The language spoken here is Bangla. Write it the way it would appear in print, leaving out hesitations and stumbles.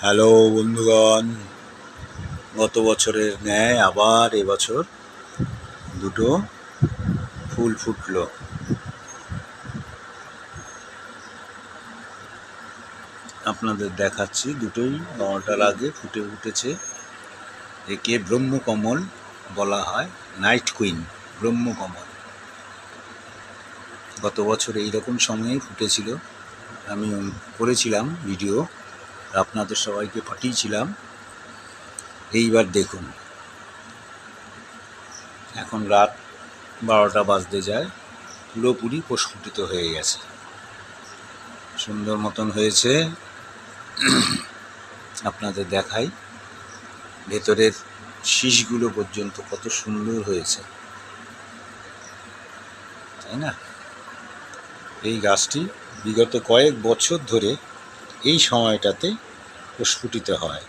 হ্যালো বন্ধুগণ, গত বছরের ন্যায় আবার এবছর দুটো ফুল ফুটলো। আপনাদের দেখাচ্ছি, দুটোই 9টার আগে ফুটে উঠেছে। একে ব্রহ্মকমল বলা হয়, নাইট কুইন ব্রহ্মকমল। গত বছর এইরকম সময়েই ফুটেছিল। আমি করেছিলাম ভিডিও, আপনাদের সবাইকে পাঠিয়েছিলাম। এইবার দেখুন, এখন রাত 12টা বাজতে যায়, পুরোপুরি প্রস্ফুটিত হয়ে গেছে, সুন্দর মতন হয়েছে। আপনাদের দেখাই, ভেতরের শীষগুলো পর্যন্ত কত সুন্দর হয়েছে, তাই না? এই গাছটি বিগত কয়েক বছর ধরে এই সময়টাতে প্রস্ফুটিত হয়।